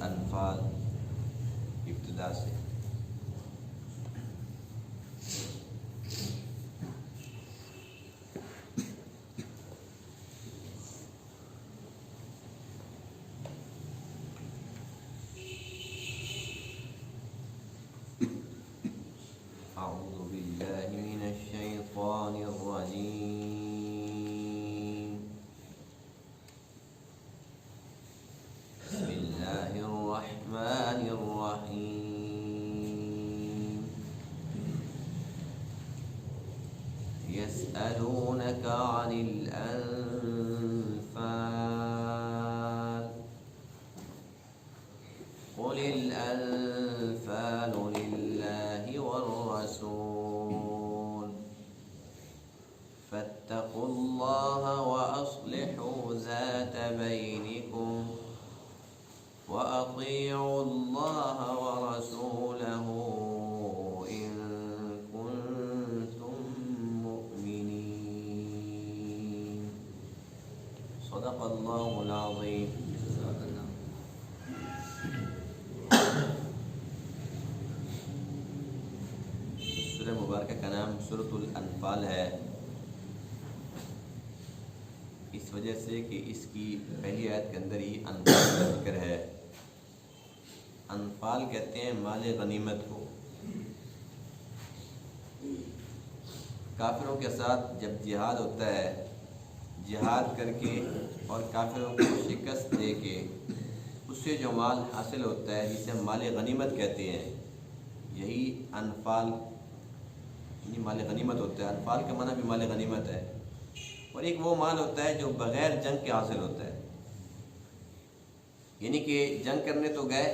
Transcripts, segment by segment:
الانفال ابتدا سے۔ أعوذ بالله من الشيطان الرجيم بسم الله الرحمن الرحيم يسألونك عن الأنفال قل الأنفال لله والرسول فاتقوا الله وأصلحوا ذات بينكم وأطيعوا الله ورسوله إن كنتم مؤمنين صدق الله العظيم۔ سورہ مبارکہ کا نام سورۃ الانفال ہے، اس وجہ سے کہ اس کی پہلی آیت کے اندر ہی انفال کا ذکر ہے۔ انفال کہتے ہیں مال غنیمت کو۔ کافروں کے ساتھ جب جہاد ہوتا ہے، جہاد کر کے اور کافروں کو شکست دے کے اس سے جو مال حاصل ہوتا ہے جسے ہم مال غنیمت کہتے ہیں، یہی انفال یعنی مال غنیمت ہوتا ہے۔ انفال کا معنی بھی مال غنیمت ہے، اور ایک وہ مال ہوتا ہے جو بغیر جنگ کے حاصل ہوتا ہے، یعنی کہ جنگ کرنے تو گئے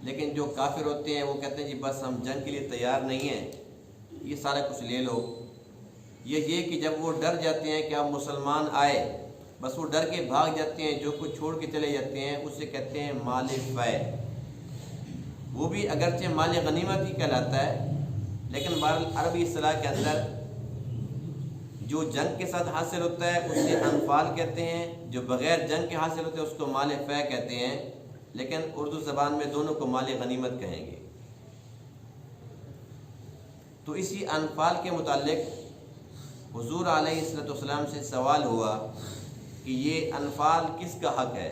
لیکن جو کافر ہوتے ہیں وہ کہتے ہیں جی بس ہم جنگ کے لیے تیار نہیں ہیں، یہ سارا کچھ لے لو۔ یہ کہ جب وہ ڈر جاتے ہیں کہ اب مسلمان آئے، بس وہ ڈر کے بھاگ جاتے ہیں، جو کچھ چھوڑ کے چلے جاتے ہیں، اسے کہتے ہیں مال فے۔ وہ بھی اگرچہ مال غنیمت ہی کہلاتا ہے، لیکن بہرحال عربی اصطلاح کے اندر جو جنگ کے ساتھ حاصل ہوتا ہے اسے انفال کہتے ہیں، جو بغیر جنگ کے حاصل ہوتے ہیں اس کو مال فے کہتے ہیں، لیکن اردو زبان میں دونوں کو مال غنیمت کہیں گے۔ تو اسی انفال کے متعلق حضور علیہ السلام سے سوال ہوا کہ یہ انفال کس کا حق ہے،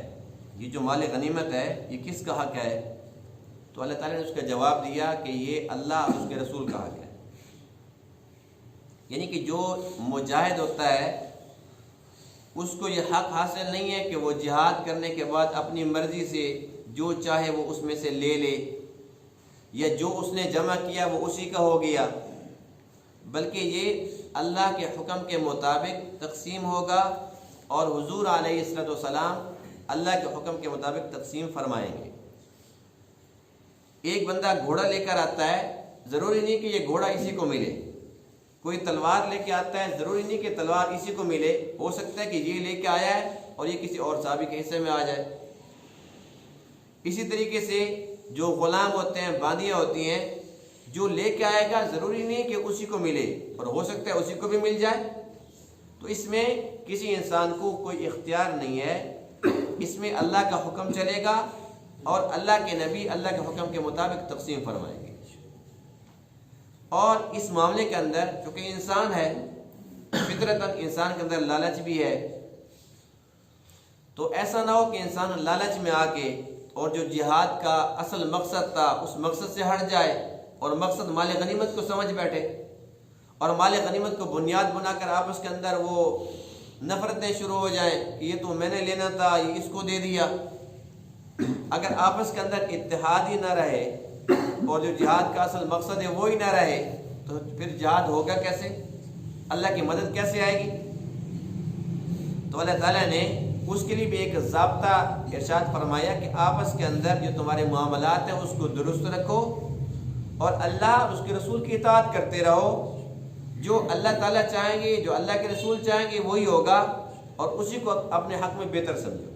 یہ جو مال غنیمت ہے یہ کس کا حق ہے؟ تو اللہ تعالیٰ نے اس کا جواب دیا کہ یہ اللہ اور اس کے رسول کا حق ہے۔ یعنی کہ جو مجاہد ہوتا ہے اس کو یہ حق حاصل نہیں ہے کہ وہ جہاد کرنے کے بعد اپنی مرضی سے جو چاہے وہ اس میں سے لے لے، یا جو اس نے جمع کیا وہ اسی کا ہو گیا، بلکہ یہ اللہ کے حکم کے مطابق تقسیم ہوگا، اور حضور علیہ السلام اللہ کے حکم کے مطابق تقسیم فرمائیں گے۔ ایک بندہ گھوڑا لے کر آتا ہے، ضروری نہیں کہ یہ گھوڑا اسی کو ملے۔ کوئی تلوار لے کے آتا ہے، ضروری نہیں کہ تلوار اسی کو ملے، ہو سکتا ہے کہ یہ لے کے آیا ہے اور یہ کسی اور صحابی کے حصے میں آ جائے۔ اسی طریقے سے جو غلام ہوتے ہیں، باندیاں ہوتی ہیں، جو لے کے آئے گا ضروری نہیں کہ اسی کو ملے، اور ہو سکتا ہے اسی کو بھی مل جائے۔ تو اس میں کسی انسان کو کوئی اختیار نہیں ہے، اس میں اللہ کا حکم چلے گا اور اللہ کے نبی اللہ کے حکم کے مطابق تقسیم فرمائیں گے۔ اور اس معاملے کے اندر چونکہ انسان ہے، فطرتاً انسان کے اندر لالچ بھی ہے، تو ایسا نہ ہو کہ انسان لالچ میں آ کے اور جو جہاد کا اصل مقصد تھا اس مقصد سے ہٹ جائے اور مقصد مال غنیمت کو سمجھ بیٹھے، اور مال غنیمت کو بنیاد بنا کر آپس کے اندر وہ نفرتیں شروع ہو جائیں کہ یہ تو میں نے لینا تھا، یہ اس کو دے دیا۔ اگر آپس کے اندر اتحاد ہی نہ رہے اور جو جہاد کا اصل مقصد ہے وہی نہ رہے، تو پھر جہاد ہوگا کیسے؟ اللہ کی مدد کیسے آئے گی؟ تو اللہ تعالیٰ نے اس کے لیے بھی ایک ضابطہ ارشاد فرمایا کہ آپس کے اندر جو تمہارے معاملات ہیں اس کو درست رکھو، اور اللہ اور اس کے رسول کی اطاعت کرتے رہو۔ جو اللہ تعالیٰ چاہیں گے، جو اللہ کے رسول چاہیں گے وہی ہوگا، اور اسی کو اپنے حق میں بہتر سمجھو۔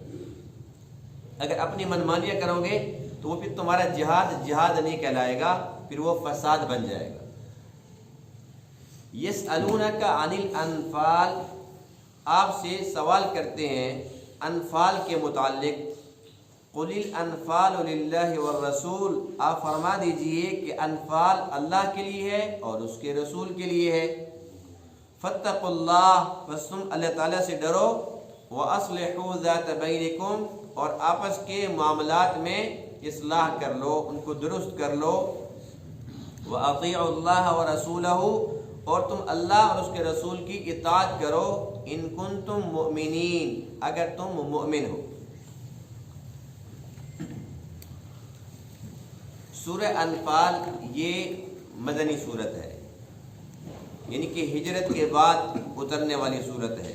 اگر اپنی منمانیاں کرو گے تو وہ پھر تمہارا جہاد نہیں کہلائے گا، پھر وہ فساد بن جائے گا۔ یسألونک عن الانفال، آپ سے سوال کرتے ہیں انفال کے متعلق، قُلِ الْأَنْفَالُ لِلَّهِ وَالرَّسُولِ، آپ فرما دیجئے کہ انفال اللہ کے لیے ہے اور اس کے رسول کے لیے ہے۔ فَاتَّقُوا اللَّهَ، بس تم اللہ تعالیٰ سے ڈرو، وَأَصْلِحُوا ذَاتَ بَيْنِكُمْ، اور آپس کے معاملات میں اصلاح کر لو، ان کو درست کر لو۔ وَأَطِيعُوا اللَّهَ وَرَسُولَهُ، اور تم اللہ اور اس کے رسول کی اطاعت کرو، ان کنتم مؤمنین، اگر تم مؤمن ہو۔ سورہ انفال یہ مدنی صورت ہے، یعنی کہ ہجرت کے بعد اترنے والی صورت ہے۔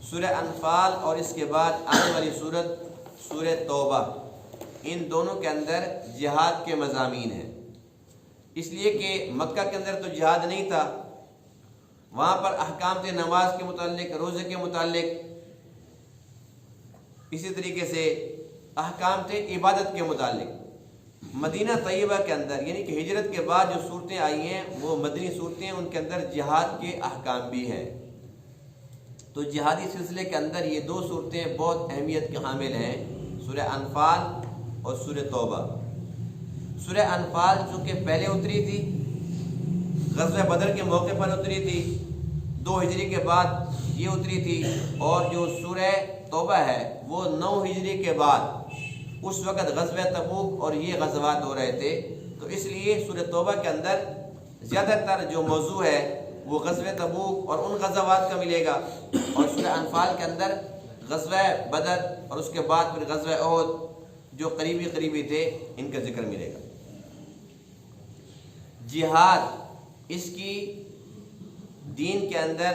سورہ انفال اور اس کے بعد آنے والی صورت سورہ توبہ، ان دونوں کے اندر جہاد کے مضامین ہیں، اس لیے کہ مکہ کے اندر تو جہاد نہیں تھا، وہاں پر احکام تھے نماز کے متعلق، روزے کے متعلق، اسی طریقے سے احکام تھے عبادت کے متعلق۔ مدینہ طیبہ کے اندر یعنی کہ ہجرت کے بعد جو صورتیں آئی ہیں وہ مدنی صورتیں، ان کے اندر جہاد کے احکام بھی ہیں۔ تو جہادی سلسلے کے اندر یہ دو صورتیں بہت اہمیت کے حامل ہیں، سورہ انفال اور سورہ توبہ۔ سورہ انفال چونکہ پہلے اتری تھی، غزوہ بدر کے موقع پر اتری تھی، 2 ہجری کے بعد یہ اتری تھی، اور جو سورہ توبہ ہے وہ 9 ہجری کے بعد، اس وقت غزوہ تبوک اور یہ غزوات ہو رہے تھے، تو اس لیے سورہ توبہ کے اندر زیادہ تر جو موضوع ہے وہ غزوہ تبوک اور ان غزوات کا ملے گا، اور سورہ انفال کے اندر غزوہ بدر اور اس کے بعد پھر غزوہ احد جو قریبی تھے ان کا ذکر ملے گا۔ جہاد، اس کی دین کے اندر،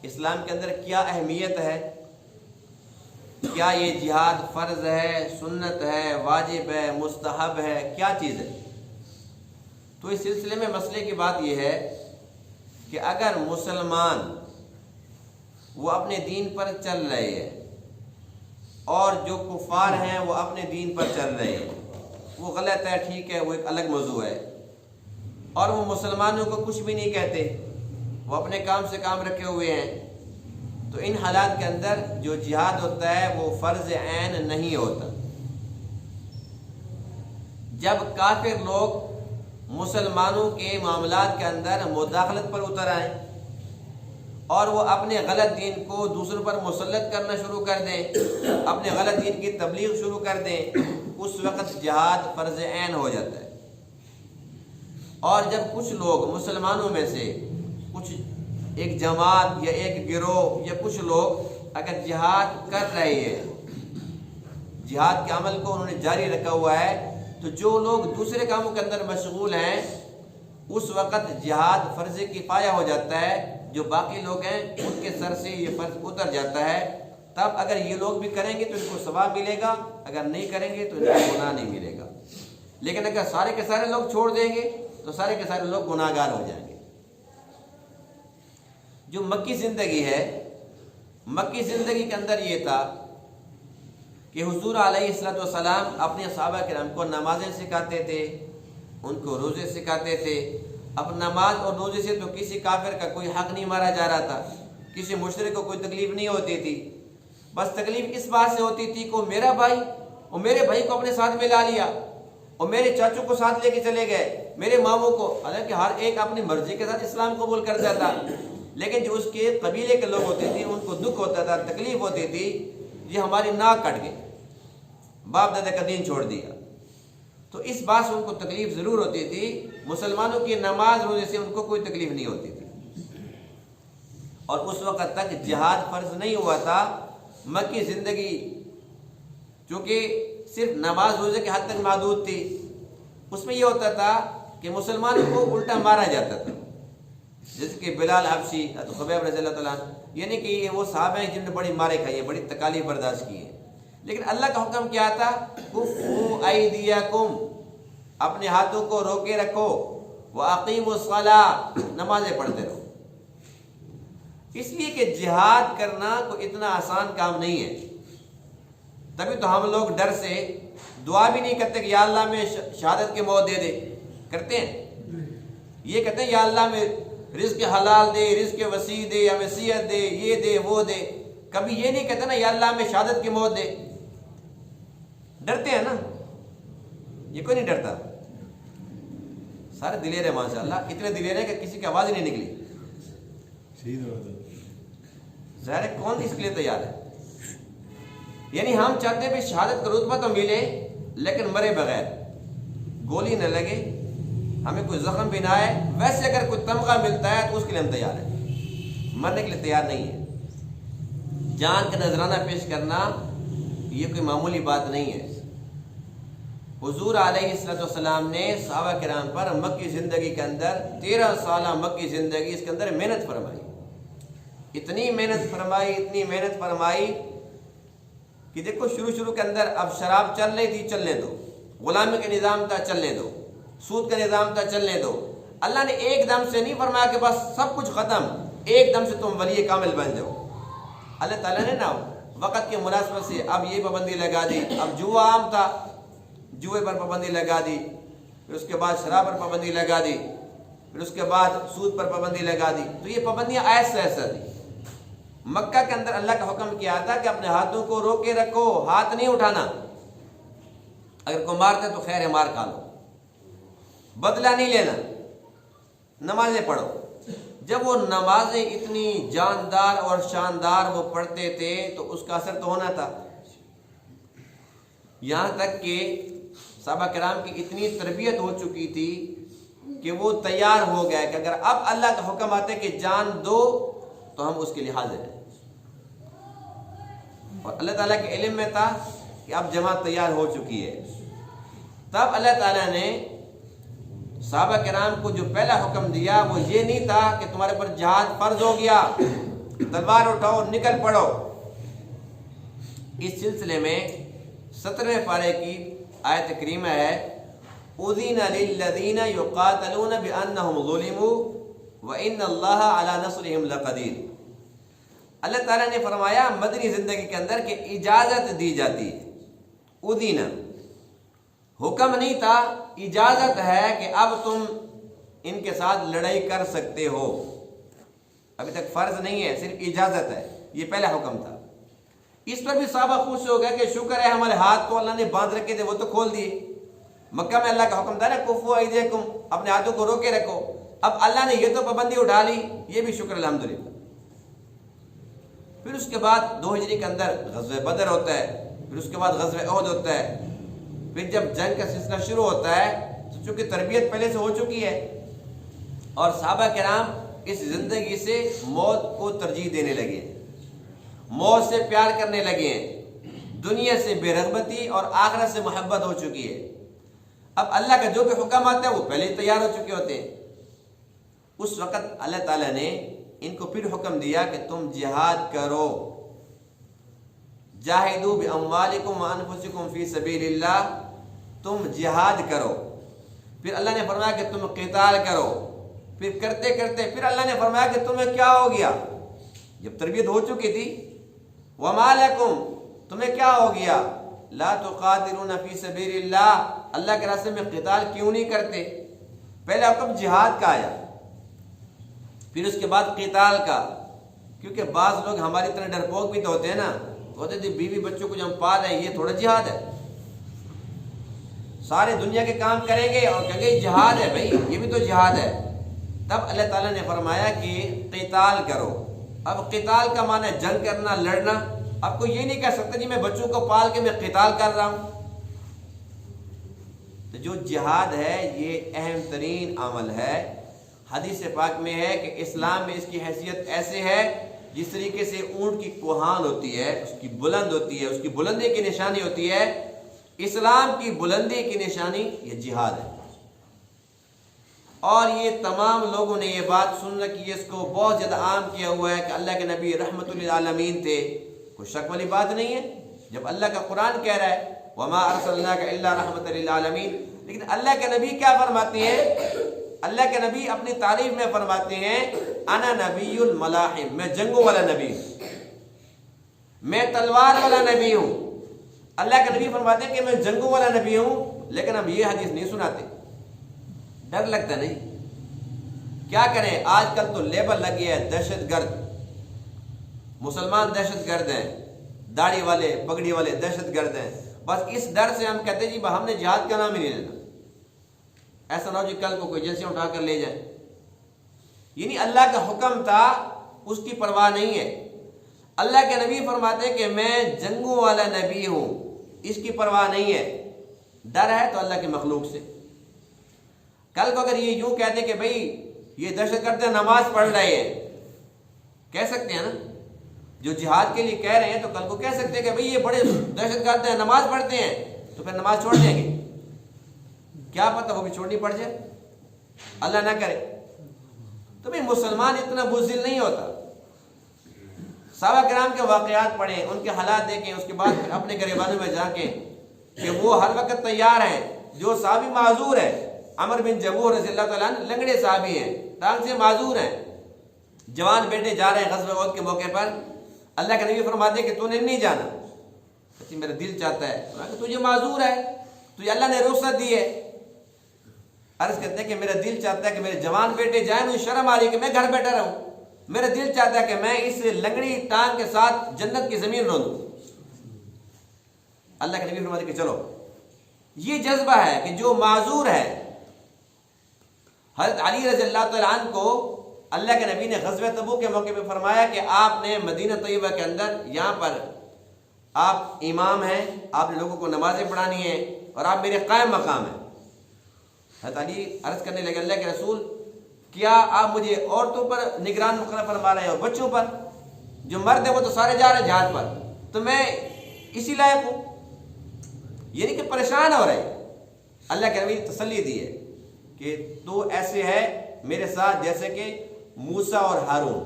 اسلام کے اندر کیا اہمیت ہے؟ کیا یہ جہاد فرض ہے، سنت ہے، واجب ہے، مستحب ہے، کیا چیز ہے؟ تو اس سلسلے میں مسئلے کی بات یہ ہے کہ اگر مسلمان وہ اپنے دین پر چل رہے ہیں اور جو کفار ہیں وہ اپنے دین پر چل رہے ہیں، وہ غلط ہے، ٹھیک ہے، وہ ایک الگ موضوع ہے، اور وہ مسلمانوں کو کچھ بھی نہیں کہتے، وہ اپنے کام سے کام رکھے ہوئے ہیں، تو ان حالات کے اندر جو جہاد ہوتا ہے وہ فرض عین نہیں ہوتا۔ جب کافر لوگ مسلمانوں کے معاملات کے اندر مداخلت پر اتر آئیں اور وہ اپنے غلط دین کو دوسروں پر مسلط کرنا شروع کر دیں، اپنے غلط دین کی تبلیغ شروع کر دیں، اس وقت جہاد فرض عین ہو جاتا ہے۔ اور جب کچھ لوگ مسلمانوں میں سے کچھ ایک جماعت یا ایک گروہ یا کچھ لوگ اگر جہاد کر رہے ہیں، جہاد کے عمل کو انہوں نے جاری رکھا ہوا ہے، تو جو لوگ دوسرے کاموں کے اندر مشغول ہیں اس وقت جہاد فرض کفایہ ہو جاتا ہے، جو باقی لوگ ہیں ان کے سر سے یہ فرض اتر جاتا ہے۔ تب اگر یہ لوگ بھی کریں گے تو ان کو ثواب ملے گا، اگر نہیں کریں گے تو ان کو گناہ نہیں ملے گا۔ لیکن اگر سارے کے سارے لوگ چھوڑ دیں گے تو سارے کے سارے لوگ گناہ گار ہو جائیں گے۔ جو مکی زندگی ہے، مکی زندگی کے اندر یہ تھا کہ حضور علیہ الصلوۃ والسلام اپنے صحابہ کرام کو نمازیں سکھاتے تھے، ان کو روزے سکھاتے تھے۔ اب نماز اور روزے سے تو کسی کافر کا کوئی حق نہیں مارا جا رہا تھا، کسی مشرک کو کوئی تکلیف نہیں ہوتی تھی، بس تکلیف اس بات سے ہوتی تھی کہ میرا بھائی اور میرے بھائی کو اپنے ساتھ ملا لیا، اور میرے چاچوں کو ساتھ لے کے چلے گئے، میرے ماموں کو، حالانکہ ہر ایک اپنی مرضی کے ساتھ اسلام قبول کرتا تھا، لیکن جو اس کے قبیلے کے لوگ ہوتے تھے ان کو دکھ ہوتا تھا، تکلیف ہوتی تھی، یہ ہماری ناک کٹ گئی، باپ دادا کا دین چھوڑ دیا، تو اس بات سے ان کو تکلیف ضرور ہوتی تھی۔ مسلمانوں کی نماز روزے سے ان کو کوئی تکلیف نہیں ہوتی تھی، اور اس وقت تک جہاد فرض نہیں ہوا تھا۔ مکی زندگی چونکہ صرف نماز روزے کے حد تک محدود تھی، اس میں یہ ہوتا تھا کہ مسلمانوں کو الٹا مارا جاتا تھا، جیسے کہ بلال حبشی، خبیب رضی اللہ تعالیٰ، یعنی کہ وہ صحابہ ہیں جن نے بڑی مارے کھائی ہیں، بڑی تکالیف برداشت کی ہیں، لیکن اللہ کا حکم کیا تھا؟ کفوا ایدیکم، اپنے ہاتھوں کو روکے رکھو، واقیموا الصلاۃ، نمازیں پڑھتے رہو۔ اس لیے کہ جہاد کرنا کوئی اتنا آسان کام نہیں ہے، تبھی تو ہم لوگ ڈر سے دعا بھی نہیں کرتے کہ یا اللہ میں شہادت کی موت دے دے، کرتے ہیں؟ یہ کہتے ہیں یا اللہ میں رزق حلال دے، رزق وسیع دے، یا وسیعت دے، یہ دے وہ دے، کبھی یہ نہیں کہتے نا یا اللہ میں شہادت کی موت دے۔ ڈرتے ہیں نا، یہ کوئی نہیں ڈرتا، سارے دلیر ہیں ماشاء اللہ، اتنے دلیر ہیں کہ کسی کی آواز ہی نہیں نکلی. ظاہر ہے کون اس کے لیے تیار ہے؟ یعنی ہم چاہتے ہیں شہادت کا رتبہ تو ملے لیکن مرے بغیر، گولی نہ لگے، ہمیں کوئی زخم بھی نہ آئے. ویسے اگر کوئی تمغہ ملتا ہے تو اس کے لیے ہم تیار ہیں، مرنے کے لیے تیار نہیں ہے. جان کا نذرانہ پیش کرنا یہ کوئی معمولی بات نہیں ہے. حضور علیہ السلام نے صحابہ کرام پر مکی زندگی کے اندر 13 سالہ مکی زندگی، اس کے اندر محنت فرمائی، اتنی محنت فرمائی کہ دیکھو شروع کے اندر اب شراب چل رہی تھی، چلنے دو، غلامی کا نظام تھا، چلنے دو، سود کا نظام تھا، چلنے دو. اللہ نے ایک دم سے نہیں فرمایا کہ بس سب کچھ ختم، ایک دم سے تم ولی کامل بن جاؤ. اللہ تعالیٰ نے نا وقت کے مناسبت سے اب یہ پابندی لگا دی. اب جوا عام تھا، جوئے پر پابندی لگا دی، پھر اس کے بعد شراب پر پابندی لگا دی، پھر اس کے بعد سود پر پابندی لگا دی. تو یہ پابندیاں ایسا دی. مکہ کے اندر اللہ کا حکم کیا تھا کہ اپنے ہاتھوں کو روکے رکھو، ہاتھ نہیں اٹھانا، اگر کوئی مارتے تو خیر ہے مار کھا لو، بدلہ نہیں لینا، نمازیں پڑھو. جب وہ نمازیں اتنی جاندار اور شاندار وہ پڑھتے تھے تو اس کا اثر تو ہونا تھا. یہاں تک کہ صحابہ کرام کی اتنی تربیت ہو چکی تھی کہ وہ تیار ہو گئے کہ اگر اب اللہ کا حکم آتے کہ جان دو تو ہم اس کے لیے حاضر ہیں. اور اللہ تعالیٰ کے علم میں تھا کہ اب جماعت تیار ہو چکی ہے. تب اللہ تعالیٰ نے صحابہ کرام کو جو پہلا حکم دیا وہ یہ نہیں تھا کہ تمہارے پر جہاد فرض ہو گیا، تلوار اٹھاؤ نکل پڑو. اس سلسلے میں 17ویں پارے کی آیت کریمہ ہے اذن للذین یقاتلون بانہم ظلموا وان اللہ علی نصرہم لقدیر. اللہ تعالیٰ نے فرمایا مدنی زندگی کے اندر کہ اجازت دی جاتی ہے. اذن حکم نہیں تھا، اجازت ہے کہ اب تم ان کے ساتھ لڑائی کر سکتے ہو. ابھی تک فرض نہیں ہے، صرف اجازت ہے. یہ پہلا حکم تھا. اس پر بھی صحابہ خوش ہو گئے کہ شکر ہے ہمارے ہاتھ تو اللہ نے باندھ رکھے تھے وہ تو کھول دیے. مکہ میں اللہ کا حکم تھا نا کفوا ایدیکم، اپنے ہاتھوں کو روکے رکھو. اب اللہ نے یہ تو پابندی اٹھا لی، یہ بھی شکر الحمدللہ. پھر اس کے بعد 2 ہجری کے اندر غزوہ بدر ہوتا ہے، پھر اس کے بعد غزوہ احد ہوتا ہے. پھر جب جنگ کا سلسلہ شروع ہوتا ہے تو چونکہ تربیت پہلے سے ہو چکی ہے اور صحابہ کرام اس زندگی سے موت کو ترجیح دینے لگے، موت سے پیار کرنے لگے ہیں، دنیا سے بے رغبتی اور آخرت سے محبت ہو چکی ہے. اب اللہ کا جو بھی حکم آتا ہے وہ پہلے ہی تیار ہو چکے ہوتے ہیں. اس وقت اللہ تعالیٰ نے ان کو پھر حکم دیا کہ تم جہاد کرو، جاہدوا باموالکم وانفسکم فی سبیل اللہ، تم جہاد کرو. پھر اللہ نے فرمایا کہ تم قتال کرو. پھر کرتے کرتے پھر اللہ نے فرمایا کہ تمہیں کیا ہو گیا، جب تربیت ہو چکی تھی وما لکم، تمہیں کیا ہو گیا، لا تقاتلون فی سبیل اللہ، اللہ کے راستے میں قتال کیوں نہیں کرتے. پہلے حکم جہاد کا آیا، پھر اس کے بعد قتال کا. کیونکہ بعض لوگ ہماری طرح ڈرپوک بھی تو ہوتے ہیں نا، ہوتے تھے بیوی بچوں کو جو ہم پال رہے ہیں یہ تھوڑا جہاد ہے، سارے دنیا کے کام کریں گے اور کہیں گے جہاد ہے، بھائی یہ بھی تو جہاد ہے. تب اللہ تعالیٰ نے فرمایا کہ قتال کرو. اب قتال کا معنی ہے جنگ کرنا، لڑنا. اب کوئی یہ نہیں کہہ سکتا جی میں بچوں کو پال کے میں قتال کر رہا ہوں. تو جو جہاد ہے یہ اہم ترین عمل ہے. حدیث پاک میں ہے کہ اسلام میں اس کی حیثیت ایسے ہے جس طریقے سے اونٹ کی کوہان ہوتی ہے، اس کی بلند ہوتی ہے، اس کی بلندی کی نشانی ہوتی ہے، اسلام کی بلندی کی نشانی یہ جہاد ہے. اور یہ تمام لوگوں نے یہ بات سن رکھی ہے، اس کو بہت زیادہ عام کیا ہوا ہے کہ اللہ کے نبی رحمت للعالمین تھے. کوئی شک والی بات نہیں ہے جب اللہ کا قرآن کہہ رہا ہے وما ارسلناک الا رحمت للعالمین. لیکن اللہ کے نبی کیا فرماتے ہیں؟ اللہ کے نبی اپنی تعریف میں فرماتے ہیں انا نبی الملاحم، میں جنگوں والا نبی ہوں، میں تلوار والا نبی ہوں. اللہ کے نبی فرماتے ہیں کہ میں جنگوں والا نبی ہوں، لیکن ہم یہ حدیث نہیں سناتے. ڈر لگتا نہیں، کیا کریں؟ آج کل تو لیبل لگی ہے دہشت گرد، مسلمان دہشت گرد ہیں، داڑھی والے پگڑی والے دہشت گرد ہیں، بس اس ڈر سے ہم کہتے ہیں جی ہم نے جہاد کا نام ہی نہیں لینا. ایسا نہ ہو جی کل کو کوئی ایجنسی اٹھا کر لے جائے. یعنی اللہ کا حکم تھا, اس کی پرواہ نہیں ہے. اللہ کے نبی فرماتے ہیں کہ میں جنگوں والا نبی ہوں, اس کی پرواہ نہیں ہے. ڈر ہے تو اللہ کے مخلوق سے. کل کو اگر یہ یوں کہتے کہ بھئی یہ دہشت گرد نماز پڑھ رہے ہیں, کہہ سکتے ہیں نا, جو جہاد کے لیے کہہ رہے ہیں تو کل کو کہہ سکتے ہیں کہ بھئی یہ بڑے دہشت گرد ہیں, نماز پڑھتے ہیں, تو پھر نماز چھوڑ دیں گے. کیا پتہ وہ بھی چھوڑنی پڑ جائے, اللہ نہ کرے. تو بھئی مسلمان اتنا بزدل نہیں ہوتا. صحابہ کرام کے واقعات پڑھیں, ان کے حالات دیکھیں, اس کے بعد پھر اپنے گریبانوں میں جا کے کہ وہ ہر وقت تیار ہیں. جو صحابی معذور ہے, عمر بن جبور رضی اللہ تعالیٰ عنہ لنگڑے صحابی ہیں, ٹانگ سے معذور ہیں, جوان بیٹے جا رہے ہیں غزوہ احد کے موقع پر. اللہ کے نبی فرماتے ہیں کہ تو نے نہیں جانا. کہتے میرا دل چاہتا ہے. تجھے معذور ہے, تجھے اللہ نے رخصت دی ہے. عرض کرتے ہیں کہ میرا دل چاہتا ہے کہ میرے جوان بیٹے جائیں, مجھے شرم آ رہی ہے کہ میں گھر بیٹھا رہوں. میرا دل چاہتا ہے کہ میں اس لنگڑی ٹانگ کے ساتھ جنت کی زمین روندوں. اللہ کے نبی فرماتے کہ چلو. یہ جذبہ ہے کہ جو معذور ہے. حضرت علی رضی اللہ تعالیٰ عنہ کو اللہ کے نبی نے غزوہ تبوک کے موقع پہ فرمایا کہ آپ نے مدینہ طیبہ کے اندر, یہاں پر آپ امام ہیں, آپ نے لوگوں کو نمازیں پڑھانی ہیں اور آپ میرے قائم مقام ہیں. حضرت علی عرض کرنے لگے اللہ کے رسول کیا آپ مجھے عورتوں پر نگران مقرر فرما رہے ہیں اور بچوں پر؟ جو مرد ہیں وہ تو سارے جا رہے ہیں جہاد پر, تو میں اسی لائق ہوں. یعنی کہ پریشان ہو رہے. اللہ کے نبی نے تسلی دی ہے کہ تو ایسے ہے میرے ساتھ جیسے کہ موسیٰ اور ہارون.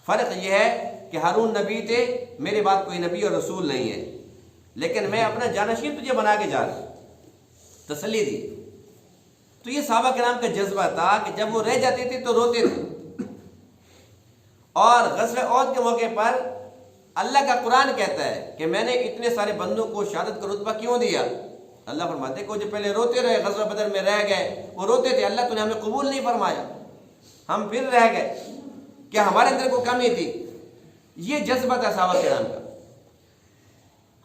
فرق یہ ہے کہ ہارون نبی تھے, میرے بعد کوئی نبی اور رسول نہیں ہے, لیکن میں اپنا جانشین تجھے بنا کے جا رہا ہوں. تسلی دی. تو یہ صحابہ کرام کا جذبہ تھا کہ جب وہ رہ جاتے تھے تو روتے تھے. اور غزوہ احد کے موقع پر اللہ کا قرآن کہتا ہے کہ میں نے اتنے سارے بندوں کو شہادت کا رتبہ کیوں دیا. اللہ فرماتے کہ وہ جو پہلے روتے رہے, غزوہ بدر میں رہ گئے, وہ روتے تھے اللہ تو نے ہمیں قبول نہیں فرمایا, ہم پھر رہ گئے, کیا ہمارے اندر کوئی کمی تھی؟ یہ جذبہ تھا صحابہ کرام کا.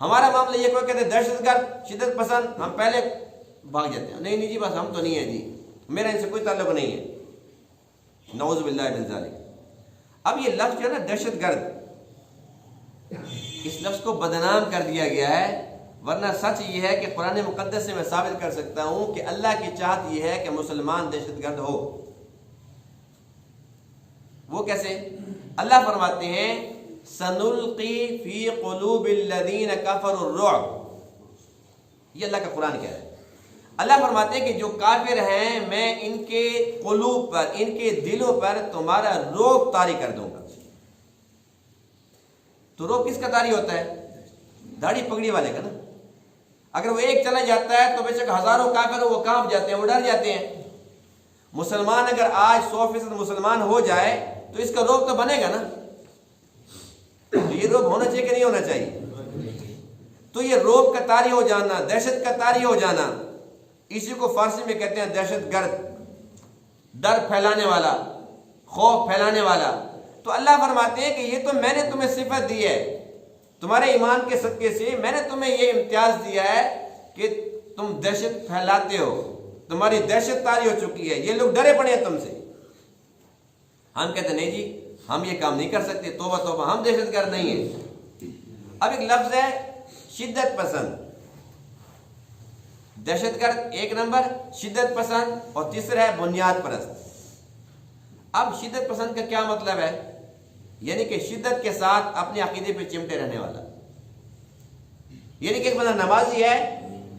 ہمارا معاملہ یہ کوئی کہتے دہشت گرد شدت پسند, ہم پہلے بھاگ جاتے ہیں, نہیں جی بس ہم تو نہیں ہیں جی, میرا ان سے کوئی تعلق نہیں ہے. نعوذ باللہ من ذالک. اب یہ لفظ جو ہے نا دہشت گرد, اس لفظ کو بدنام کر دیا گیا ہے, ورنہ سچ یہ ہے کہ قرآن مقدس سے میں ثابت کر سکتا ہوں کہ اللہ کی چاہت یہ ہے کہ مسلمان دہشت گرد ہو. وہ کیسے؟ اللہ فرماتے ہیں سنلقی فی قلوب الذین کفروا الرعب. یہ اللہ کا قرآن کہہ رہا ہے. اللہ فرماتے ہیں کہ جو کافر ہیں میں ان کے قلوب پر, ان کے دلوں پر تمہارا رعب طاری کر دوں گا. تو رعب کس کا طاری ہوتا ہے؟ داڑھی پگڑی والے کا نا. اگر وہ ایک چلا جاتا ہے تو بے شک ہزاروں کافر وہ کانپ جاتے ہیں, وہ ڈر جاتے ہیں. مسلمان اگر آج 100% مسلمان ہو جائے تو اس کا رعب تو بنے گا نا. تو یہ رعب ہونا چاہیے کہ نہیں ہونا چاہیے؟ تو یہ رعب کا طاری ہو جانا, دہشت کا طاری ہو جانا, اسی کو فارسی میں کہتے ہیں دہشت گرد, ڈر پھیلانے والا, خوف پھیلانے والا. تو اللہ فرماتے ہیں کہ یہ تو میں نے تمہیں صفت دی ہے, تمہارے ایمان کے صدقے سے میں نے تمہیں یہ امتیاز دیا ہے کہ تم دہشت پھیلاتے ہو, تمہاری دہشت طاری ہو چکی ہے, یہ لوگ ڈرے پڑے ہیں تم سے. ہم کہتے ہیں نہیں جی ہم یہ کام نہیں کر سکتے, توبہ توبہ, ہم دہشت گرد نہیں ہیں. اب ایک لفظ ہے شدت پسند. دہشت گرد ایک نمبر, شدت پسند, اور تیسرا ہے بنیاد پرست. اب شدت پسند کا کیا مطلب ہے؟ یعنی کہ شدت کے ساتھ اپنے عقیدے پہ چمٹے رہنے والا. یعنی کہ ایک بندہ نمازی ہے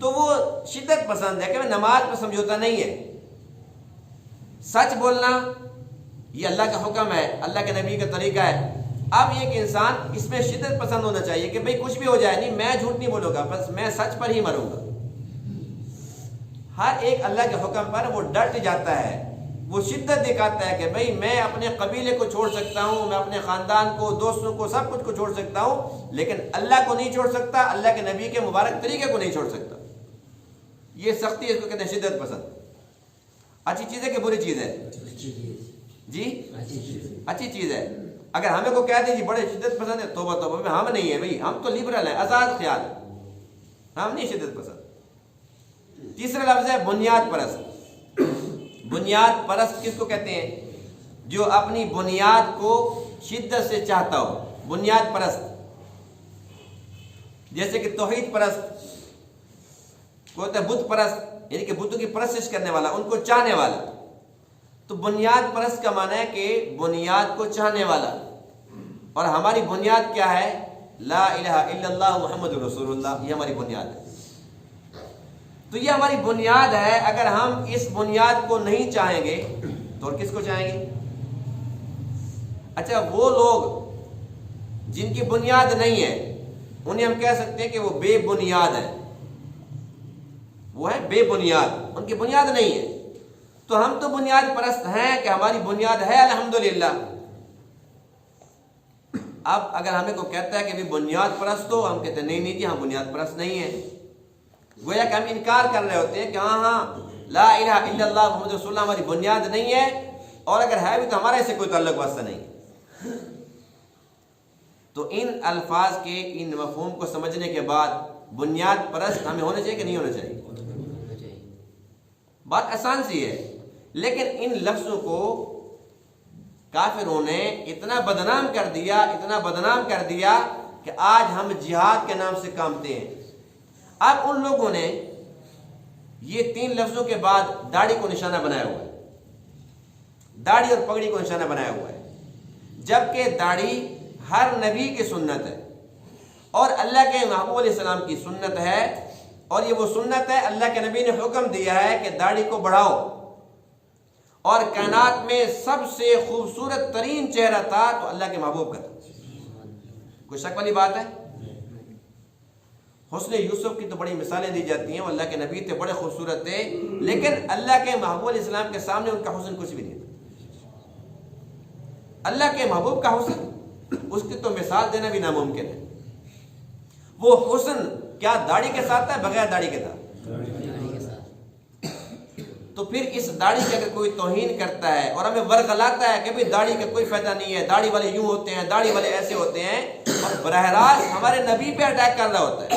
تو وہ شدت پسند ہے کہ میں نماز پہ سمجھوتا نہیں ہے. سچ بولنا یہ اللہ کا حکم ہے, اللہ کے نبی کا طریقہ ہے. اب یہ کہ انسان اس میں شدت پسند ہونا چاہیے کہ بھئی کچھ بھی ہو جائے, نہیں میں جھوٹ نہیں بولوں گا, بس میں سچ پر ہی مروں گا. ہر ایک اللہ کے حکم پر وہ ڈٹ جاتا ہے, وہ شدت دکھاتا ہے کہ بھئی میں اپنے قبیلے کو چھوڑ سکتا ہوں, میں اپنے خاندان کو, دوستوں کو, سب کچھ کو چھوڑ سکتا ہوں, لیکن اللہ کو نہیں چھوڑ سکتا, اللہ کے نبی کے مبارک طریقے کو نہیں چھوڑ سکتا. یہ سختی ہے, اس کو کہتے ہیں شدت پسند. اچھی چیز ہے کہ بری چیز ہے؟ جی اچھی چیز ہے. اگر ہمیں کو کہہ دیں جی بڑے شدت پسند ہے, توبہ توبہ, ہم نہیں ہے بھئی, ہم تو لبرل ہیں, آزاد خیال ہے. ہم نہیں شدت پسند۔ تیسرا لفظ ہے بنیاد پرست۔ بنیاد پرست کس کو کہتے ہیں؟ جو اپنی بنیاد کو شدت سے چاہتا ہو، بنیاد پرست۔ جیسے کہ توحید پرست، کوئی ہوتا ہے بت پرست، یعنی کہ بتوں کی پرستش کرنے والا، ان کو چاہنے والا۔ تو بنیاد پرست کا معنی ہے کہ بنیاد کو چاہنے والا، اور ہماری بنیاد کیا ہے؟ لا الہ الا اللہ محمد رسول اللہ، یہ ہماری بنیاد ہے۔ تو یہ ہماری بنیاد ہے، اگر ہم اس بنیاد کو نہیں چاہیں گے تو اور کس کو چاہیں گے؟ اچھا، وہ لوگ جن کی بنیاد نہیں ہے انہیں ہم کہہ سکتے ہیں کہ وہ بے بنیاد ہیں، وہ ہے بے بنیاد، ان کی بنیاد نہیں ہے۔ تو ہم تو بنیاد پرست ہیں کہ ہماری بنیاد ہے الحمدللہ۔ اب اگر ہمیں کوئی کہتا ہے کہ بھی بنیاد پرست ہو، ہم کہتے ہیں نہیں جی، ہم بنیاد پرست نہیں ہیں۔ گویا کہ ہم انکار کر رہے ہوتے ہیں کہ ہاں لا الہ الا اللہ محمد رسول اللہ ہماری بنیاد نہیں ہے، اور اگر ہے بھی تو ہمارے سے کوئی تعلق واسطہ نہیں ہے۔ تو ان الفاظ کے ان مفہوم کو سمجھنے کے بعد بنیاد پرست ہمیں ہونا چاہیے کہ نہیں ہونا چاہیے؟ بات آسان سی ہے، لیکن ان لفظوں کو کافروں نے اتنا بدنام کر دیا، اتنا بدنام کر دیا کہ آج ہم جہاد کے نام سے کامتے ہیں۔ اب ان لوگوں نے یہ تین لفظوں کے بعد داڑھی کو نشانہ بنایا ہوا ہے، داڑھی اور پگڑی کو نشانہ بنایا ہوا ہے، جبکہ داڑھی ہر نبی کی سنت ہے اور اللہ کے محبوب علیہ السلام کی سنت ہے، اور یہ وہ سنت ہے اللہ کے نبی نے حکم دیا ہے کہ داڑھی کو بڑھاؤ۔ اور کائنات میں سب سے خوبصورت ترین چہرہ تھا تو اللہ کے محبوب کا تھا، کوئی شک والی بات ہے؟ حسن یوسف کی تو بڑی مثالیں دی جاتی ہیں، وہ اللہ کے نبی تھے، بڑے خوبصورت تھے، لیکن اللہ کے محبوب علیہ السلام کے سامنے ان کا حسن کچھ بھی نہیں تھا۔ اللہ کے محبوب کا حسن، اس کی تو مثال دینا بھی ناممکن ہے۔ وہ حسن کیا داڑھی کے ساتھ تھا بغیر داڑھی کے تھا؟ تو پھر اس داڑھی کی اگر کوئی توہین کرتا ہے اور ہمیں ورغلاتا ہے کہ بھی داڑھی کا کوئی فائدہ نہیں ہے، داڑھی والے یوں ہوتے ہیں، داڑھی والے ایسے ہوتے ہیں، اور براہ راست ہمارے نبی پہ اٹیک کر رہا ہوتا ہے،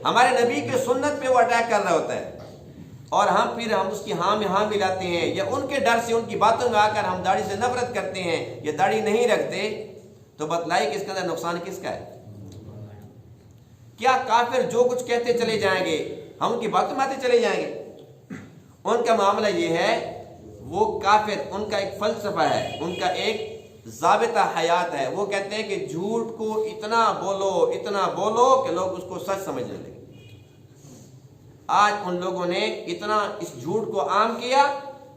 ہمارے نبی کی سنت پہ وہ اٹیک کر رہا ہوتا ہے، اور پھر ہم اس کی ہاں میں ہاں ملاتے ہیں، یا ان کے ڈر سے ان کی باتوں میں آ کر ہم داڑھی سے نفرت کرتے ہیں یا داڑھی نہیں رکھتے، تو بتلائیے کہ اس کے اندر نقصان کس کا ہے؟ کیا کافر جو کچھ کہتے چلے جائیں گے ہم ان کی باتوں میں آتے چلے جائیں گے؟ ان کا معاملہ یہ ہے، وہ کافر، ان کا ایک فلسفہ ہے، ان کا ایک ضابطہ حیات ہے، وہ کہتے ہیں کہ جھوٹ کو اتنا بولو کہ لوگ اس کو سچ سمجھنے لگے۔ آج ان لوگوں نے اتنا اس جھوٹ کو عام کیا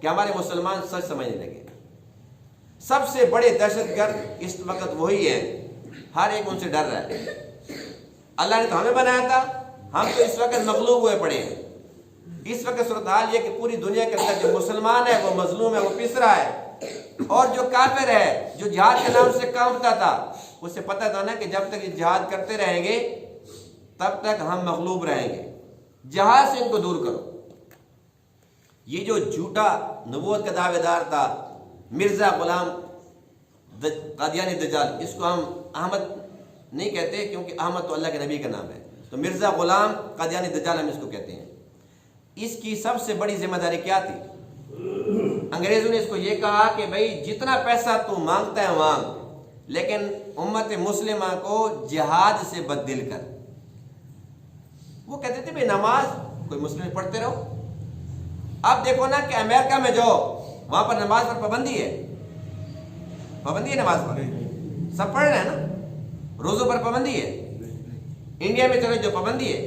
کہ ہمارے مسلمان سچ سمجھنے لگے۔ سب سے بڑے دہشت گرد اس وقت وہی ہیں، ہر ایک ان سے ڈر رہا ہے۔ اللہ نے تو ہمیں بنایا تھا، ہم تو اس وقت مغلوب ہوئے پڑے ہیں۔ اس وقت صورتحال یہ کہ پوری دنیا کے اندر جو مسلمان ہے وہ مظلوم ہے، وہ پس رہا ہے، اور جو کافر ہے جو جہاد کے نام سے کانپتا تھا، اسے پتہ تھا نا کہ جب تک یہ جہاد کرتے رہیں گے تب تک ہم مغلوب رہیں گے، جہاد سے ان کو دور کرو۔ یہ جو جھوٹا نبوت کا دعوے دار تھا مرزا غلام قادیانی دجال، اس کو ہم احمد نہیں کہتے کیونکہ احمد تو اللہ کے نبی کا نام ہے، تو مرزا غلام قادیانی دجال ہم اس کو کہتے ہیں۔ اس کی سب سے بڑی ذمہ داری کیا تھی؟ انگریزوں نے اس کو یہ کہا کہ بھائی جتنا پیسہ تو مانگتا ہے مانگ، لیکن امت مسلمہ کو جہاد سے بددل کر۔ وہ کہتے تھے بھائی نماز کوئی مسلم پڑھتے رہو۔ اب دیکھو نا کہ امریکہ میں جو وہاں پر نماز پر پابندی ہے نماز پر، سب پڑھ رہے ہیں نا، روزوں پر پابندی ہے۔ انڈیا میں چلو جو پابندی ہے،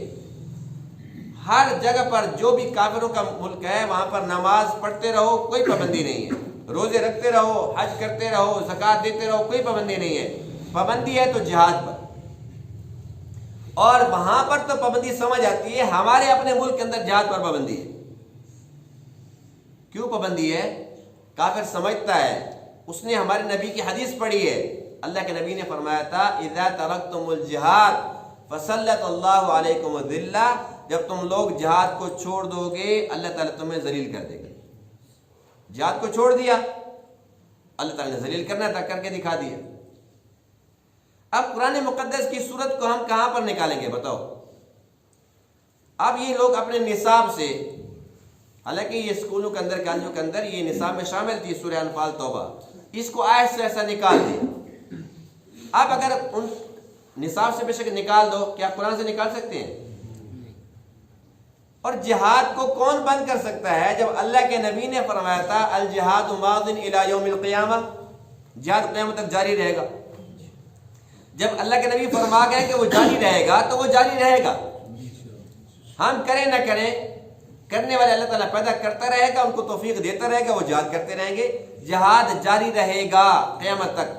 ہر جگہ پر جو بھی کافروں کا ملک ہے وہاں پر نماز پڑھتے رہو، کوئی پابندی نہیں ہے، روزے رکھتے رہو، حج کرتے رہو، زکوٰۃ دیتے رہو، کوئی پابندی نہیں ہے۔ پابندی ہے تو جہاد پر، اور وہاں پر تو پابندی سمجھ آتی ہے، ہمارے اپنے ملک کے اندر جہاد پر پابندی ہے۔ کیوں پابندی ہے؟ کافر سمجھتا ہے، اس نے ہمارے نبی کی حدیث پڑھی ہے، اللہ کے نبی نے فرمایا تھا اذا ترکتم الجہاد فسلط اللہ علیکم الذلہ، جب تم لوگ جہاد کو چھوڑ دو گے اللہ تعالیٰ تمہیں ذلیل کر دے گا۔ جہاد کو چھوڑ دیا، اللہ تعالیٰ نے ذلیل کرنا تھا، کر کے دکھا دیا۔ اب قرآن مقدس کی صورت کو ہم کہاں پر نکالیں گے بتاؤ؟ اب یہ لوگ اپنے نصاب سے، حالانکہ یہ اسکولوں کے اندر کالجوں کے اندر یہ نصاب میں شامل تھی سورہ انفال توبہ، اس کو آیت سے ایسا نکال دیں۔ اب اگر ان نصاب سے بے شک نکال دو، کیا قرآن سے نکال سکتے ہیں؟ اور جہاد کو کون بند کر سکتا ہے جب اللہ کے نبی نے فرمایا تھا الجہاد ماض الی یوم القیامہ، جہاد قیامت تک جاری رہے گا۔ جب اللہ کے نبی فرما گئے کہ وہ جاری رہے گا تو وہ جاری رہے گا، ہم کریں نہ کریں، کرنے والے اللہ تعالیٰ پیدا کرتا رہے گا، ان کو توفیق دیتا رہے گا، وہ جہاد کرتے رہیں گے، جہاد جاری رہے گا قیامت تک۔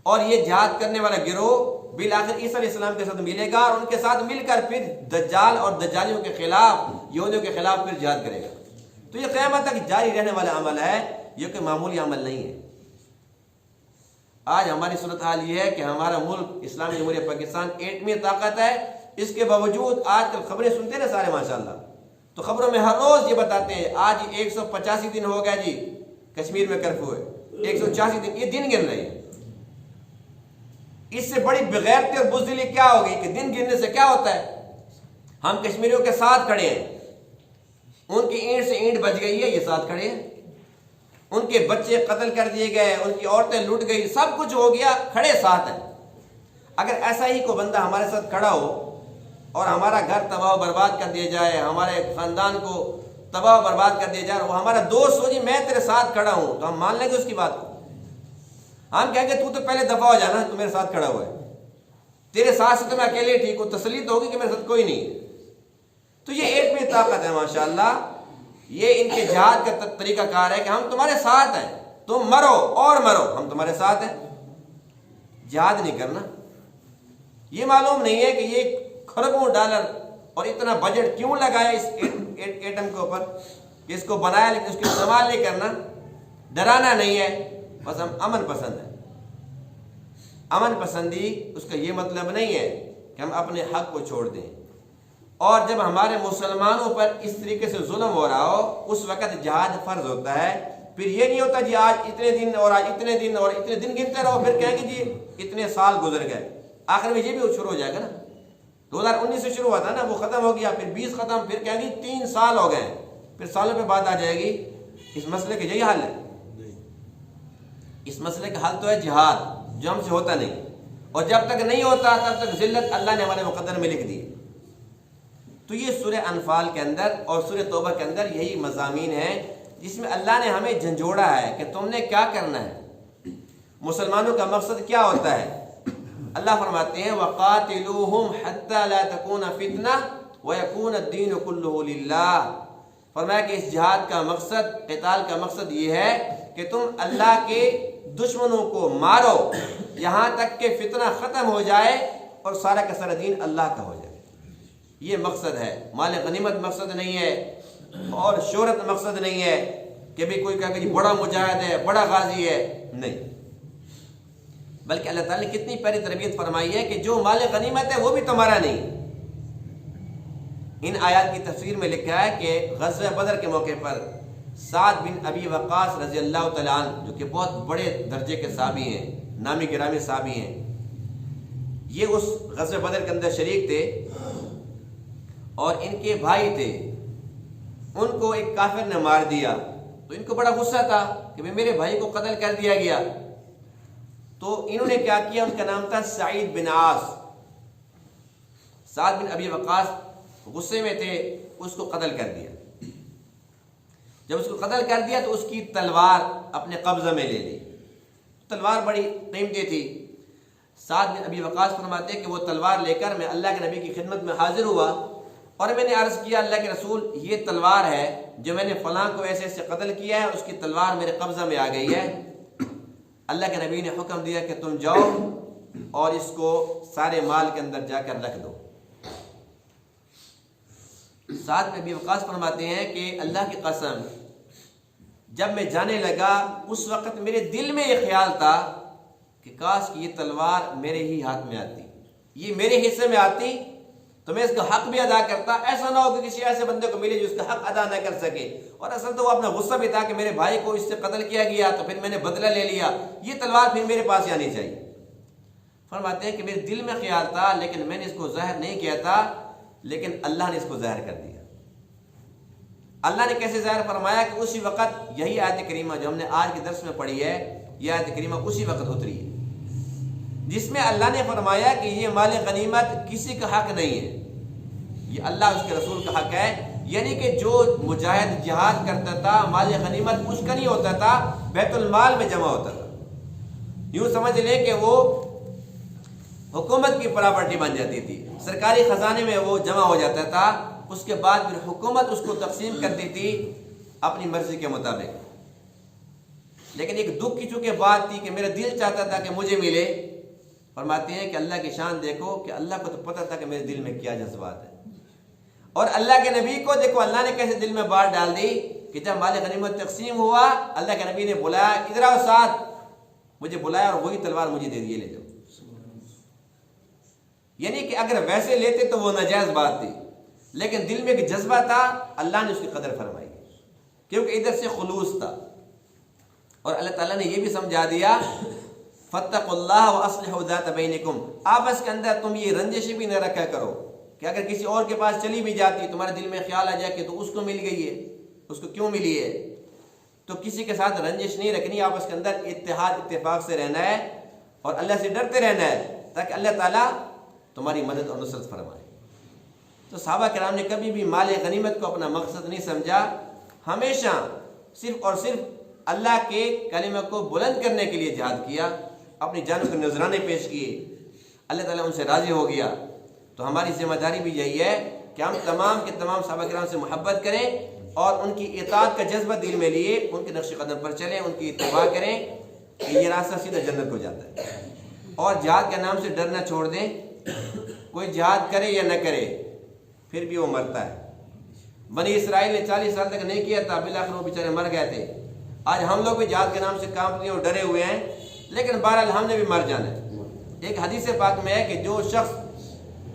اور یہ جہاد کرنے والا گروہ بالآخر عیسیٰ علیہ السلام کے ساتھ ملے گا، اور ان کے ساتھ مل کر پھر دجال اور دجالیوں کے خلاف، یہودیوں کے خلاف پھر جہاد کرے گا۔ تو یہ قیامت تک جاری رہنے والا عمل ہے، یہ کوئی معمولی عمل نہیں ہے۔ آج ہماری صورتحال یہ ہے کہ ہمارا ملک اسلامی جمہوریہ پاکستان ایٹمی طاقت ہے، اس کے باوجود آج کل خبریں سنتے ہیں نا سارے ماشاءاللہ، تو خبروں میں ہر روز یہ بتاتے ہیں آج 185 دن ہو گیا جی کشمیر میں کرفیو ہے، 186 دن، یہ دن گن رہے ہیں۔ اس سے بڑی بغیرتی اور بزدلی کیا ہوگی کہ دن گننے سے کیا ہوتا ہے؟ ہم کشمیریوں کے ساتھ کھڑے ہیں، ان کی اینٹ سے اینٹ بج گئی ہے، یہ ساتھ کھڑے ہیں، ان کے بچے قتل کر دیے گئے، ان کی عورتیں لوٹ گئی، سب کچھ ہو گیا، کھڑے ساتھ ہیں۔ اگر ایسا ہی کوئی بندہ ہمارے ساتھ کھڑا ہو اور ہمارا گھر تباہ و برباد کر دیا جائے، ہمارے خاندان کو تباہ و برباد کر دیا جائے، اور وہ ہمارا دوست ہو جی میں تیرے ساتھ کھڑا ہوں، تو ہم مان لیں گے اس کی بات کو؟ ہم کہیں گے تو پہلے دفع ہو جانا، تو میرے ساتھ کھڑا ہوا ہے، تیرے ساتھ سے تو میں اکیلے ٹھیک ہوں، تسلی تو ہوگی کہ میرے ساتھ کوئی نہیں ہے۔ تو یہ ایک بھی طاقت ہے ماشاءاللہ، یہ ان کے جہاد کا طریقہ کار ہے کہ ہم تمہارے ساتھ ہیں، تم مرو اور مرو، ہم تمہارے ساتھ ہیں۔ جہاد نہیں کرنا، یہ معلوم نہیں ہے کہ یہ کھربوں ڈالر اور اتنا بجٹ کیوں لگایا اس ایٹم کے اوپر، کہ اس کو بنایا لیکن اس کو استعمال نہیں کرنا۔ ڈرانا نہیں ہے، بس ہم امن پسند ہیں۔ امن پسندی اس کا یہ مطلب نہیں ہے کہ ہم اپنے حق کو چھوڑ دیں، اور جب ہمارے مسلمانوں پر اس طریقے سے ظلم ہو رہا ہو اس وقت جہاد فرض ہوتا ہے۔ پھر یہ نہیں ہوتا جی آج اتنے دن اور آج اتنے دن اور اتنے دن گنتے رہو، پھر کہیں گے جی اتنے سال گزر گئے، آخر میں یہ بھی شروع ہو جائے گا نا۔ 2019 سے شروع ہوا تھا نا، وہ ختم ہو گیا، پھر 20 ختم، پھر کہیں گے 3 سال ہو گئے، پھر سالوں پہ بات آ جائے گی۔ اس مسئلے کا یہی حل ہے، اس مسئلے کا حل تو ہے جہاد، جو ہم سے ہوتا نہیں، اور جب تک نہیں ہوتا تب تک ذلت اللہ نے ہمارے مقدر میں لکھ دی۔ تو یہ سورہ انفال کے اندر اور سورہ توبہ کے اندر یہی مضامین ہیں جس میں اللہ نے ہمیں جھنجھوڑا ہے کہ تم نے کیا کرنا ہے، مسلمانوں کا مقصد کیا ہوتا ہے۔ اللہ فرماتے ہیں وَقَاتِلُوهُمْ حَتَّى لَا تَكُونَ فِتْنَةٌ وَيَكُونَ الدِّينُ كُلُّهُ لِلَّهِ، فرمایا کہ اس جہاد کا مقصد، قتال کا مقصد یہ ہے کہ تم اللہ کے دشمنوں کو مارو یہاں تک کہ فتنہ ختم ہو جائے اور سارا کا سارا دین اللہ کا ہو جائے۔ یہ مقصد ہے، مال غنیمت مقصد نہیں ہے، اور شہرت مقصد نہیں ہے کہ بھی کوئی کہے کہ بڑا مجاہد ہے، بڑا غازی ہے، نہیں، بلکہ اللہ تعالیٰ نے کتنی پیاری تربیت فرمائی ہے کہ جو مال غنیمت ہے وہ بھی تمہارا نہیں۔ ان آیات کی تفسیر میں لکھا ہے کہ غزوہ بدر کے موقع پر سعد بن ابی وقاص رضی اللہ تعالیٰ عنہ، جو کہ بہت بڑے درجے کے صحابی ہیں، نامی گرامی صحابی ہیں، یہ اس غزوہ بدر کے اندر شریک تھے، اور ان کے بھائی تھے، ان کو ایک کافر نے مار دیا، تو ان کو بڑا غصہ تھا کہ میرے بھائی کو قتل کر دیا گیا۔ تو انہوں نے کیا کیا، ان کا نام تھا سعید بن عاص۔ سعد بن ابی وقاص غصے میں تھے، اس کو قتل کر دیا۔ جب اس کو قتل کر دیا تو اس کی تلوار اپنے قبضہ میں لے لی، تلوار بڑی قیمتی تھی۔ سعد بن ابی وقاص فرماتے ہیں کہ وہ تلوار لے کر میں اللہ کے نبی کی خدمت میں حاضر ہوا، اور میں نے عرض کیا اللہ کے رسول یہ تلوار ہے جو میں نے فلاں کو ایسے ایسے قتل کیا ہے، اس کی تلوار میرے قبضہ میں آ گئی ہے۔ اللہ کے نبی نے حکم دیا کہ تم جاؤ اور اس کو سارے مال کے اندر جا کر رکھ دو۔ سعد بن ابی وقاص فرماتے ہیں کہ اللہ کی قسم جب میں جانے لگا اس وقت میرے دل میں یہ خیال تھا کہ کاش کہ یہ تلوار میرے ہی ہاتھ میں آتی، یہ میرے حصے میں آتی تو میں اس کا حق بھی ادا کرتا، ایسا نہ ہو کہ کسی ایسے بندے کو ملے جو اس کا حق ادا نہ کر سکے۔ اور اصل تو وہ اپنا غصہ بھی تھا کہ میرے بھائی کو اس سے قتل کیا گیا تو پھر میں نے بدلہ لے لیا، یہ تلوار پھر میرے پاس ہی آنی چاہیے۔ فرماتے ہیں کہ میرے دل میں خیال تھا لیکن میں نے اس کو ظاہر نہیں کیا تھا لیکن اللہ نے اس کو ظاہر کر دیا۔ اللہ نے کیسے ظاہر فرمایا کہ اسی وقت یہی آیت کریمہ جو ہم نے آج کے درس میں پڑھی ہے، یہ آیت کریمہ اسی وقت اتری ہے جس میں اللہ نے فرمایا کہ یہ مال غنیمت کسی کا حق نہیں ہے، یہ اللہ اس کے رسول کا حق ہے۔ یعنی کہ جو مجاہد جہاد کرتا تھا مال غنیمت اس کا نہیں ہوتا تھا، بیت المال میں جمع ہوتا تھا۔ یوں سمجھ لیں کہ وہ حکومت کی پراپرٹی بن جاتی تھی، سرکاری خزانے میں وہ جمع ہو جاتا تھا، اس کے بعد پھر حکومت اس کو تقسیم کرتی تھی اپنی مرضی کے مطابق۔ لیکن ایک دکھ کی چونکہ بات تھی کہ میرا دل چاہتا تھا کہ مجھے ملے، فرماتے ہیں کہ اللہ کی شان دیکھو کہ اللہ کو تو پتہ تھا کہ میرے دل میں کیا جذبات ہے، اور اللہ کے نبی کو دیکھو اللہ نے کیسے دل میں بات ڈال دی کہ جب مال غنیمت تقسیم ہوا اللہ کے نبی نے بلایا، ادھر آؤ ساتھ، مجھے بلایا اور وہی تلوار مجھے دے دی، لے جاؤ۔ یعنی کہ اگر ویسے لیتے تو وہ ناجائز بات تھی، لیکن دل میں ایک جذبہ تھا، اللہ نے اس کی قدر فرمائی کیونکہ ادھر سے خلوص تھا۔ اور اللہ تعالیٰ نے یہ بھی سمجھا دیا فَاتَّقُوا اللَّهَ وَأَصْلِحُوا ذَاتَ بَيْنِكُمْ، آپس کے اندر تم یہ رنجش بھی نہ رکھا کرو کہ اگر کسی اور کے پاس چلی بھی جاتی تمہارے دل میں خیال آ جائے کہ تو اس کو مل گئی ہے، اس کو کیوں ملی ہے، تو کسی کے ساتھ رنجش نہیں رکھنی، آپس کے اندر اتحاد اتفاق سے رہنا ہے اور اللہ سے ڈرتے رہنا ہے تاکہ اللہ تعالیٰ تمہاری مدد اور نصرت فرمائے۔ تو صحابہ کرام نے کبھی بھی مال غنیمت کو اپنا مقصد نہیں سمجھا، ہمیشہ صرف اور صرف اللہ کے کلمہ کو بلند کرنے کے لیے جہاد کیا، اپنی جانوں کے نذرانے پیش کیے، اللہ تعالیٰ ان سے راضی ہو گیا۔ تو ہماری ذمہ داری بھی یہی ہے کہ ہم تمام کے تمام صحابہ کرام سے محبت کریں اور ان کی اطاعت کا جذبہ دل میں لیے ان کے نقش قدم پر چلیں، ان کی اتباع کریں کہ یہ راستہ سیدھا جنت کو جاتا ہے۔ اور جہاد کے نام سے ڈرنا چھوڑ دیں، کوئی جہاد کرے یا نہ کرے پھر بھی وہ مرتا ہے۔ بنی اسرائیل نے 40 سال تک نہیں کیا تھا، بالآخر وہ بیچارے مر گئے تھے۔ آج ہم لوگ بھی جہاد کے نام سے کانپتے ہیں اور ڈرے ہوئے ہیں، لیکن بہرحال ہم نے بھی مر جانا ہے۔ ایک حدیث پاک میں ہے کہ جو شخص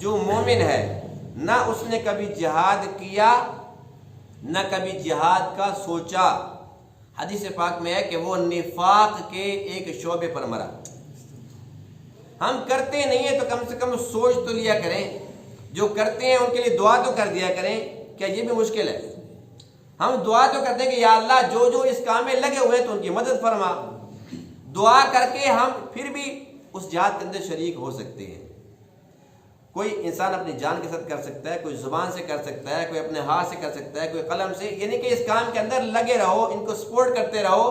جو مومن ہے نہ اس نے کبھی جہاد کیا نہ کبھی جہاد کا سوچا، حدیث پاک میں ہے کہ وہ نفاق کے ایک شعبے پر مرا۔ ہم کرتے نہیں ہیں تو کم سے کم سوچ تو لیا کریں، جو کرتے ہیں ان کے لیے دعا تو کر دیا کریں، کیا یہ بھی مشکل ہے؟ ہم دعا تو کرتے ہیں کہ یا اللہ جو جو اس کام میں لگے ہوئے تو ان کی مدد فرما، دعا کر کے ہم پھر بھی اس جہاد کے اندر شریک ہو سکتے ہیں۔ کوئی انسان اپنی جان کے ساتھ کر سکتا ہے، کوئی زبان سے کر سکتا ہے، کوئی اپنے ہاتھ سے کر سکتا ہے، کوئی قلم سے، یعنی کہ اس کام کے اندر لگے رہو، ان کو سپورٹ کرتے رہو۔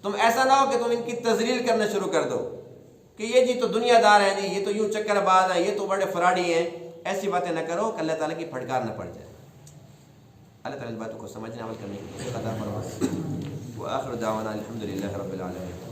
تم ایسا نہ ہو کہ تم ان کی تذلیل کرنا شروع کر دو کہ یہ جی تو دنیا دار ہیں، جی یہ تو یوں چکر باز ہیں، یہ تو بڑے فراڈی ہیں، ایسی باتیں نہ کرو کہ اللہ تعالیٰ کی پھٹکار نہ پڑ جائے۔ اللہ تعالیٰ اس باتوں کو سمجھنے عمل کرنے کی عطا فرمائے۔ وآخر دعوانا الحمدللہ رب العالمین۔